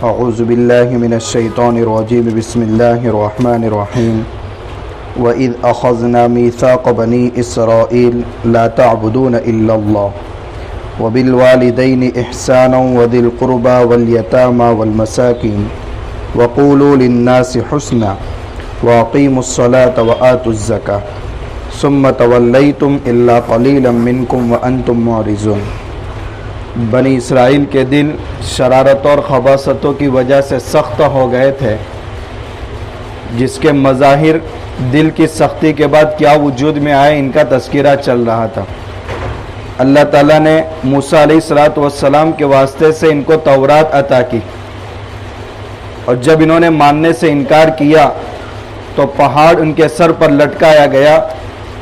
اعوذ باللہ من الشیطان الرجیم بسم اللہ الرحمن الرحیم وَإِذْ أَخَذْنَا مِيثَاقَ بَنِي إِسْرَائِيلَ لَا تَعْبُدُونَ إِلَّا اللَّهَ وَبِالْوَالِدَيْنِ إِحْسَانًا وَذِي الْقُرْبَى وَالْيَتَامَى وَالْمَسَاكِينِ وَقُولُوا لِلنَّاسِ حُسْنًا وَأَقِيمُوا الصَّلَاةَ وَآتُوا الزَّكَاةَ ثُمَّ تَوَلَّيْتُمْ إِلَّا قَلِيلًا مِّنكُمْ وَأَنْتُمْ مُعْرِضُونَ۔ بنی اسرائیل کے دل شرارت اور خباثتوں کی وجہ سے سخت ہو گئے تھے، جس کے مظاہر دل کی سختی کے بعد کیا وجود میں آئے ان کا تذکرہ چل رہا تھا۔ اللہ تعالیٰ نے موسیٰ علیہ السلام کے واسطے سے ان کو تورات عطا کی، اور جب انہوں نے ماننے سے انکار کیا تو پہاڑ ان کے سر پر لٹکایا گیا،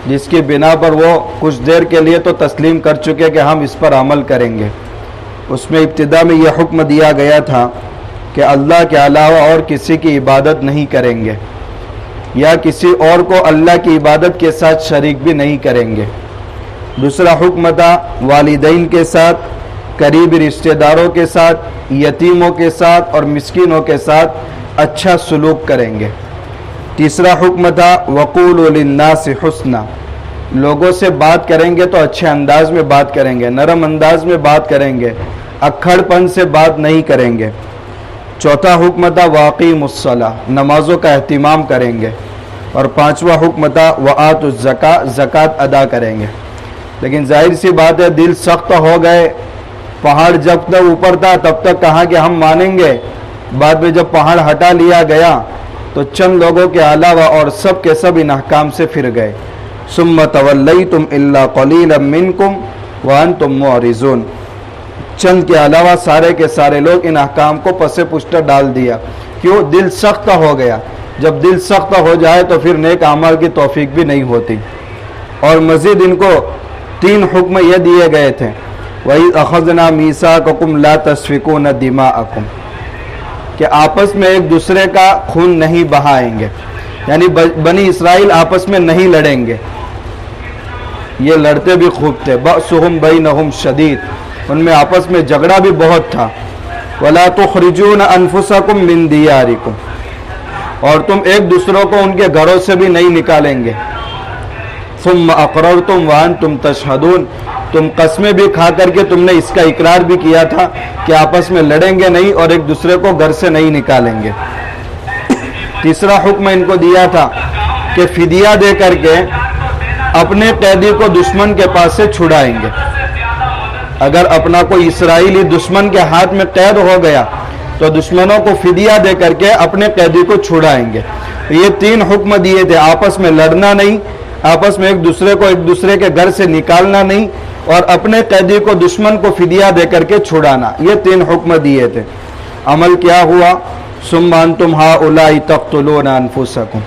جس کی بنا پر وہ کچھ دیر کے لیے تو تسلیم کر چکے کہ ہم اس پر عمل کریں گے۔ اس میں ابتدا میں یہ حکم دیا گیا تھا کہ اللہ کے علاوہ اور کسی کی عبادت نہیں کریں گے، یا کسی اور کو اللہ کی عبادت کے ساتھ شریک بھی نہیں کریں گے۔ دوسرا حکم تھا والدین کے ساتھ، قریبی رشتہ داروں کے ساتھ، یتیموں کے ساتھ اور مسکینوں کے ساتھ اچھا سلوک کریں گے۔ تیسرا حکم تھا وَقُولُوا لِلنَّاسِ حُسْنًا، لوگوں سے بات کریں گے تو اچھے انداز میں بات کریں گے، نرم انداز میں بات کریں گے، اکھڑ پن سے بات نہیں کریں گے۔ چوتھا حکم تھا وَأَقِيمُوا الصَّلَاةَ، نمازوں کا اہتمام کریں گے۔ اور پانچواں حکم تھا وَآتُوا الزَّكَاةَ، زکوٰۃ ادا کریں گے۔ لیکن ظاہر سی بات ہے دل سخت ہو گئے، پہاڑ جب تک اوپر تھا تب تک کہا کہ ہم مانیں گے، بعد میں جب پہاڑ ہٹا لیا گیا تو چند لوگوں کے علاوہ اور سب کے سب ان احکام سے پھر گئے۔ ثم تولیتم الا قلیلا منکم وانتم معرضون، چند کے علاوہ سارے کے سارے لوگ ان احکام کو پس پشت ڈال دیا۔ کیوں؟ دل سخت ہو گیا۔ جب دل سخت ہو جائے تو پھر نیک اعمال کی توفیق بھی نہیں ہوتی۔ اور مزید ان کو تین حکم یہ دیے گئے تھے وَإِذْ أَخَذْنَا مِيثَاقَكُمْ لَا تَسْفِكُونَ دِمَاءَكُمْ، کہ آپس میں ایک دوسرے کا خون نہیں بہائیں گے، یعنی بنی اسرائیل آپس میں نہیں لڑیں گے۔ یہ لڑتے بھی خوب تھے، بَأْسُهُمْ بَيْنَهُمْ شَدِيد، ان میں آپس میں جھگڑا بھی بہت تھا۔ وَلَا تُخْرِجُونَ أَنفُسَكُمْ مِنْ دِيَارِكُمْ، اور تم ایک دوسروں کو ان کے گھروں سے بھی نہیں نکالیں گے۔ ثُمَّ أَقْرَرْتُمْ وَأَنْتُمْ تَشْهَدُونَ، تم قسمیں بھی کھا کر کے تم نے اس کا اقرار بھی کیا تھا کہ آپس میں لڑیں گے نہیں اور ایک دوسرے کو گھر سے نہیں نکالیں گے۔ تیسرا حکم ان کو دیا تھا کہ فدیہ دے کر کے اپنے قیدی کو دشمن کے پاس سے چھڑائیں گے۔ اگر اپنا کوئی اسرائیلی دشمن کے ہاتھ میں قید ہو گیا تو دشمنوں کو فدیہ دے کر کے اپنے قیدی کو چھڑائیں گے۔ یہ تین حکم دیے تھے، آپس میں لڑنا نہیں، آپس میں ایک دوسرے کو ایک دوسرے کے گھر سے نکالنا نہیں، اور اپنے قیدی کو دشمن کو فدیہ دے کر کے چھڑانا۔ یہ تین حکم دیے تھے۔ عمل کیا ہوا؟ ثم انتم ہؤلاء تقتلون انفسکم،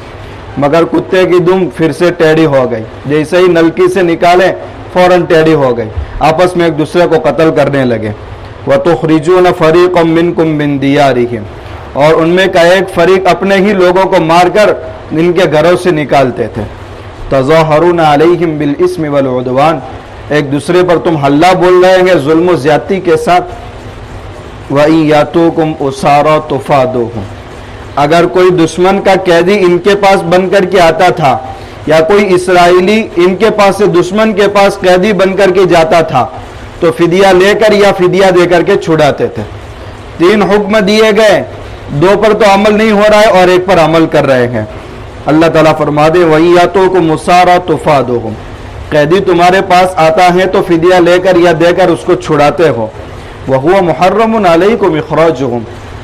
مگر کتے کی دم پھر سے ٹیڑھی ہو گئی، جیسے ہی نلکی سے نکالے فوراً ٹیڑھی ہو گئی، آپس میں ایک دوسرے کو قتل کرنے لگے۔ وتخرجون فریقا منکم من دیارہم، اور ان میں کا ایک فریق اپنے ہی لوگوں کو مار کر ان کے گھروں سے نکالتے تھے۔ تظاہرون علیہم بالاسم والعدوان، ایک دوسرے پر تم حلہ بول رہے ہیں ظلم و زیادتی کے ساتھ۔ وَإِن يَأْتُوكُمْ أُسَارَىٰ تُفَادُوهُمْ، اگر کوئی دشمن کا قیدی ان کے پاس بن کر کے آتا تھا، یا کوئی اسرائیلی ان کے پاس سے دشمن کے پاس قیدی بن کر کے جاتا تھا تو فدیہ لے کر یا فدیہ دے کر کے چھڑاتے تھے۔ تین حکم دیے گئے، دو پر تو عمل نہیں ہو رہا ہے اور ایک پر عمل کر رہے ہیں۔ اللہ تعالیٰ فرما دے وَإِن يَأْتُوكُمْ أُسَارَىٰ تُفَادُوهُمْ، قیدی تمہارے پاس آتا ہے تو فدیہ لے کر یا دے کر اس کو چھڑاتے ہو۔ وَهُوَ مُحَرَّمٌ عَلَيْكُمْ إِخْرَاجُهُمْ،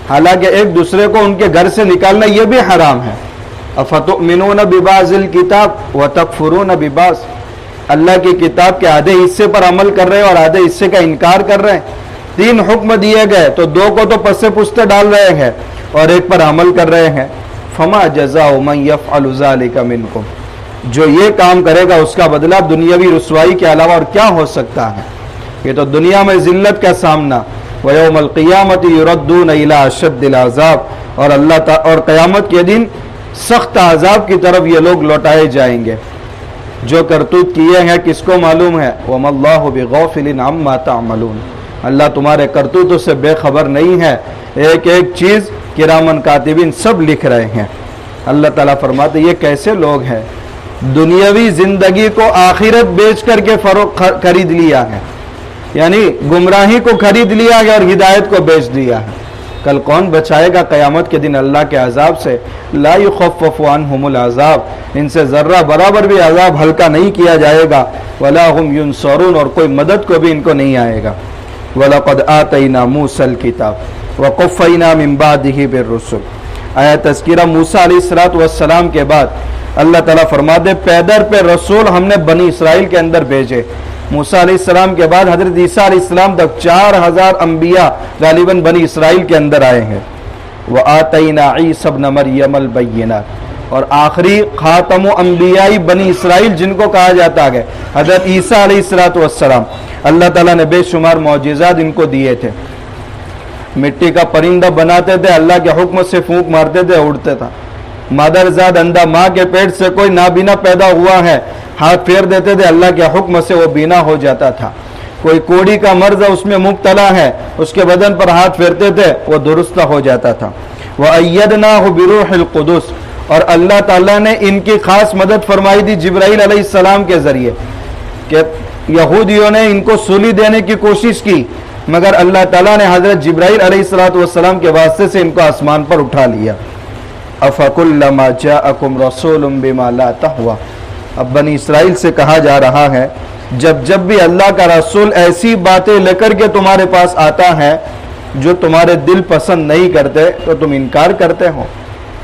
حالانکہ ایک دوسرے کو ان کے گھر سے نکالنا یہ بھی حرام ہے۔ أَفَتُؤْمِنُونَ بِبَعْضِ الْكِتَابِ وَتَكْفُرُونَ بِبَعْضٍ، اللہ کی کتاب کے آدھے حصے پر عمل کر رہے ہیں اور آدھے حصے کا انکار کر رہے ہیں۔ تین حکم دیے گئے تو دو کو تو پس پشت ڈال رہے ہیں اور ایک پر عمل کر رہے ہیں۔ فَمَا جَزَاءُ مَن يَفْعَلُ ذَلِكَ مِنكُمْ، جو یہ کام کرے گا اس کا بدلہ دنیاوی رسوائی کے علاوہ اور کیا ہو سکتا ہے؟ یہ تو دنیا میں ذلت کا سامنا، وَيَوْمَ الْقِيَامَةِ يُرَدُّونَ إِلَىٰ أَشَدِّ الْعَذَابِ، اور قیامت کے دن سخت عذاب کی طرف یہ لوگ لوٹائے جائیں گے۔ جو کرتوت کیے ہیں کس کو معلوم ہے؟ وَمَا اللَّهُ بِغَافِلٍ عَمَّا تَعْمَلُونَ، اللہ تمہارے کرتوتوں سے بے خبر نہیں ہے، ایک ایک چیز کرامن کاتبین سب لکھ رہے ہیں۔ اللہ تعالیٰ فرماتے یہ کیسے لوگ ہیں، دنیاوی زندگی کو آخرت بیچ کر کے خرید لیا ہے، یعنی گمراہی کو خرید لیا ہے اور ہدایت کو بیچ دیا ہے۔ کل کون بچائے گا قیامت کے دن اللہ کے عذاب سے؟ لا یخفف عنہم العذاب، ان سے ذرہ برابر بھی عذاب ہلکا نہیں کیا جائے گا، ولا ہم ینصرون، اور کوئی مدد کو بھی ان کو نہیں آئے گا۔ وَلَقَدْ آتَيْنَا مُوسَى الْكِتَابَ وَقَفَّيْنَا مِن بَعْدِهِ بِالرُّسُلِ۔ آیا تذکرہ موسیٰ علیہ السلام کے بعد اللہ تعالیٰ فرماتے پیدر پہ رسول ہم نے بنی اسرائیل کے اندر بھیجے۔ موسیٰ علیہ السلام کے بعد حضرت عیسیٰ علیہ السلام تک 4000 انبیاء غالباً بنی اسرائیل کے اندر آئے ہیں۔ وَآتَيْنَا عِيسَى ابْنَ مَرْيَمَ الْبَيِّنَاتِ، اور آخری خاتم انبیاء بنی اسرائیل جن کو کہا جاتا ہے حضرت عیسیٰ علیہ السلام، اللہ تعالیٰ نے بے شمار معجزات ان کو دیے تھے۔ مٹی کا پرندہ بناتے تھے، اللہ کے حکم سے پھونک مارتے تھے، اڑتے تھا۔ مادرزاد اندھا، ماں کے پیٹ سے کوئی نابینا پیدا ہوا ہے، ہاتھ پھیر دیتے تھے، اللہ کے حکم سے وہ بینا ہو جاتا تھا۔ کوئی کوڑی کا مرض اس میں مبتلا ہے، اس کے بدن پر ہاتھ پھیرتے تھے، وہ درست ہو جاتا تھا۔ وَأَيَّدْنَاهُ بِرُوحِ الْقُدُسِ، اور اللہ تعالیٰ نے ان کی خاص مدد فرمائی تھی جبرائیل علیہ السلام کے ذریعے، کہ یہودیوں نے ان کو سولی دینے کی کوشش کی، مگر اللہ تعالیٰ نے حضرت جبرائیل علیہ السلام کے واسطے سے ان کو آسمان پر اٹھا لیا۔ أَفَكُلَّمَا جَاءَكُمْ رَسُولٌ بِمَا لَا تَهْوَىٰ، اب بنی اسرائیل سے کہا جا رہا ہے جب بھی اللہ کا رسول ایسی باتیں لے کر کے تمہارے پاس آتا ہے جو تمہارے دل پسند نہیں کرتے تو تم انکار کرتے ہو۔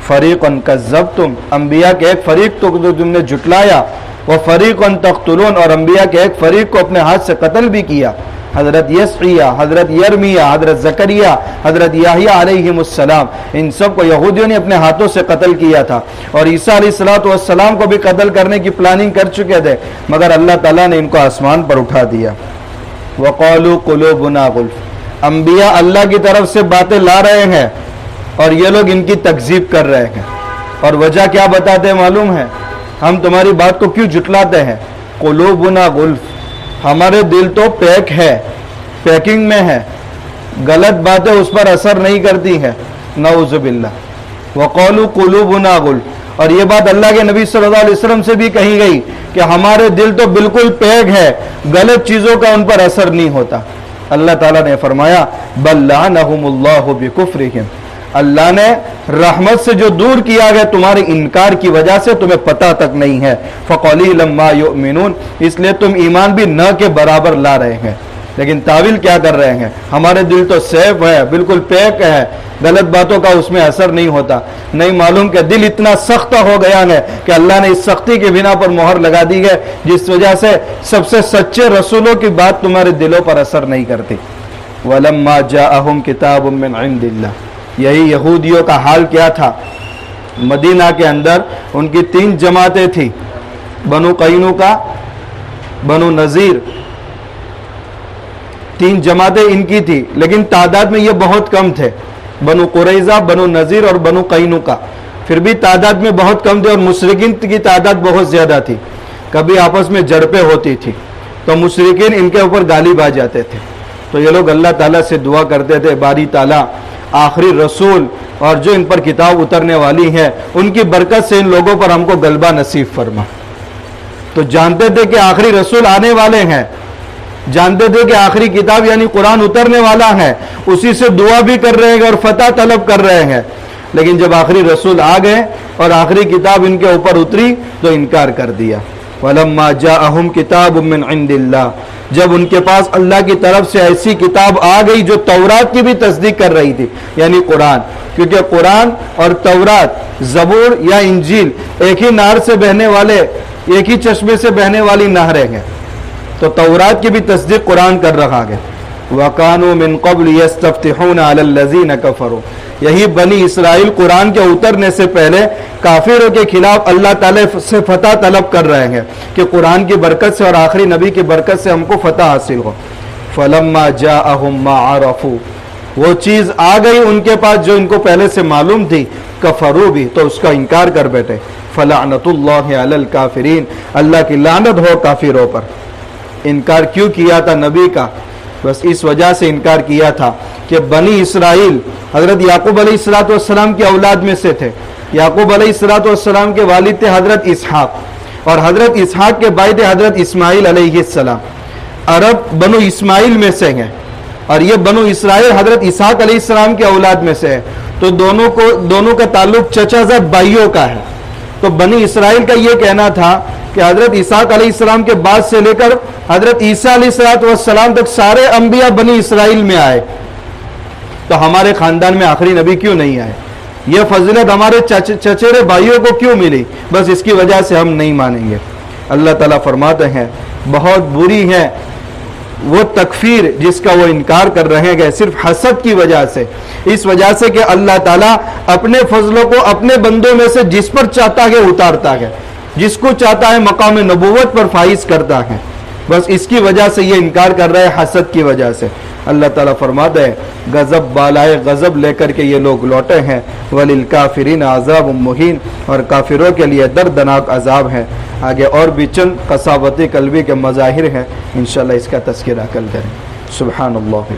فَرِيقًا كَذَّبْتُمْ، انبیاء کے ایک فریق تو تم نے جھٹلایا، وَفَرِيقًا تَقْتُلُونَ، اور انبیاء کے ایک فریق کو اپنے ہاتھ سے قتل بھی کیا۔ حضرت یسعیہ، حضرت یرمیہ، حضرت زکریا، حضرت یحییٰ علیہم السلام، ان سب کو یہودیوں نے اپنے ہاتھوں سے قتل کیا تھا، اور عیسیٰ علیہ السلام کو بھی قتل کرنے کی پلاننگ کر چکے تھے، مگر اللہ تعالیٰ نے ان کو آسمان پر اٹھا دیا۔ وَقَالُوا قُلُوبُنَا غُلْفٌ، انبیاء اللہ کی طرف سے باتیں لا رہے ہیں اور یہ لوگ ان کی تکذیب کر رہے ہیں، اور وجہ کیا بتاتے ہیں معلوم ہے؟ ہم تمہاری بات کو کیوں جھٹلاتے ہیں؟ قُلُوبُنَا غُلْفٌ، ہمارے دل تو پیک ہے، پیکنگ میں ہے، غلط باتیں اس پر اثر نہیں کرتی ہیں، نعوذ باللہ۔ وَقَالُوا قُلُوبُنَا غُلْفٌ، اور یہ بات اللہ کے نبی صلی اللہ علیہ وسلم سے بھی کہی گئی کہ ہمارے دل تو بالکل پیک ہے، غلط چیزوں کا ان پر اثر نہیں ہوتا۔ اللہ تعالیٰ نے فرمایا بَلْ لَعَنَهُمُ اللَّهُ بِكُفْرِهِمْ، اللہ نے رحمت سے جو دور کیا گیا تمہارے انکار کی وجہ سے، تمہیں پتہ تک نہیں ہے۔ فَقَلِيلًا مَا يُؤْمِنُونَ، اس لیے تم ایمان بھی نہ کے برابر لا رہے ہیں۔ لیکن تعویل کیا کر رہے ہیں؟ ہمارے دل تو سیف ہے، بالکل پیک ہے، غلط باتوں کا اس میں اثر نہیں ہوتا۔ نہیں معلوم کہ دل اتنا سخت ہو گیا ہے کہ اللہ نے اس سختی کی بنا پر مہر لگا دی ہے، جس وجہ سے سب سے سچے رسولوں کی بات تمہارے دلوں پر اثر نہیں کرتی۔ وَلَمَّا جَاءَهُمْ كِتَابٌ مِّنْ عِندِ اللَّهِ، یہی یہودیوں کا حال کیا تھا۔ مدینہ کے اندر ان کی 3 جماعتیں تھیں، بنو قینوقا، بنو نذیر، 3 جماعتیں ان کی تھی، لیکن تعداد میں یہ بہت کم تھے، بنو قریظہ، بنو نذیر اور بنو قینوقا، پھر بھی تعداد میں بہت کم تھے، اور مشرکین کی تعداد بہت زیادہ تھی۔ کبھی آپس میں جھڑپیں ہوتی تھی تو مشرکین ان کے اوپر غالب آ جاتے تھے، تو یہ لوگ اللہ تعالیٰ سے دعا کرتے تھے باری تعالیٰ آخری رسول اور جو ان پر کتاب اترنے والی ہے ان کی برکت سے ان لوگوں پر ہم کو غلبہ نصیب فرما۔ تو جانتے تھے کہ آخری رسول آنے والے ہیں، جانتے تھے کہ آخری کتاب یعنی قرآن اترنے والا ہے، اسی سے دعا بھی کر رہے ہیں اور فتح طلب کر رہے ہیں، لیکن جب آخری رسول آ گئے اور آخری کتاب ان کے اوپر اتری تو انکار کر دیا۔ وَلَمَّا جَاءَهُمْ كِتَابٌ مِّنْ عِندِ اللَّهِ، جب ان کے پاس اللہ کی طرف سے ایسی کتاب آ گئی جو تورات کی بھی تصدیق کر رہی تھی، یعنی قرآن، کیونکہ قرآن اور تورات، زبور یا انجیل ایک ہی نہر سے بہنے والے، ایک ہی چشمے سے بہنے والی نہریں ہیں، تو تورات کی بھی تصدیق قرآن کر رہا ہے۔ وَكَانُوا مِن قَبْلِ يَسْتَفْتِحُونَ عَلَى الَّذِينَ كَفَرُوا، یہی بنی اسرائیل قرآن کے اترنے سے پہلے کافروں کے خلاف اللہ تعالیٰ سے فتح طلب کر رہے ہیں کہ قرآن کی برکت سے اور آخری نبی کی برکت سے ہم کو فتح حاصل ہو۔ فَلَمَّا جَاءَهُم مَّا عَرَفُوا، وہ چیز آ گئی ان کے پاس جو ان کو پہلے سے معلوم تھی، کفروا بھی، تو اس کا انکار کر بیٹھے۔ فَلَعْنَةُ اللَّهِ عَلَى الْكَافِرِينَ، اللہ کی لعنت ہو کافروں پر۔ انکار کیوں کیا تھا نبی کا؟ بس اس وجہ سے انکار کیا تھا کہ بنی اسرائیل حضرت یعقوب علیہ السلام کی اولاد میں سے تھے. یعقوب علیہ السلام کے والد تھے حضرت اسحاق، اور حضرت اسحاق کے بھائی تھے حضرت اسماعیل علیہ السلام. عرب بنو اسماعیل میں سے ہیں، اور یہ بنو اسرائیل حضرت اسحاق علیہ السلام کے اولاد میں سے ہے. تو دونوں کا تعلق چچا زاد بھائیوں کا ہے. تو بنی اسرائیل کا یہ کہنا تھا کہ حضرت اسحاق علیہ السلام کے بعد سے لے کر حضرت عیسیٰ علیہ السلام تک سارے انبیاء بنی اسرائیل میں آئے، تو ہمارے خاندان میں آخری نبی کیوں نہیں آئے؟ یہ فضیلت ہمارے چچیرے بھائیوں کو کیوں ملی؟ بس اس کی وجہ سے ہم نہیں مانیں گے. اللہ تعالیٰ فرماتے ہیں بہت بری ہے وہ تکفیر جس کا وہ انکار کر رہے ہیں صرف حسد کی وجہ سے، اس وجہ سے کہ اللہ تعالیٰ اپنے فضلوں کو اپنے بندوں میں سے جس پر چاہتا ہے اتارتا ہے، جس کو چاہتا ہے مقام نبوت پر فائز کرتا ہے. بس اس کی وجہ سے یہ انکار کر رہے ہیں، حسد کی وجہ سے. اللہ تعالیٰ فرماتا ہے غضب بالائے غضب لے کر کے یہ لوگ لوٹے ہیں. وَلِلْكَافِرِينَ عَذَابٌ مُّهِينٌ، اور کافروں کے لیے دردناک عذاب ہے. آگے اور بھی چند قساوت قلبی کے مظاہر ہیں، انشاءاللہ اس کا تذکرہ کل کریں. سبحان اللہ.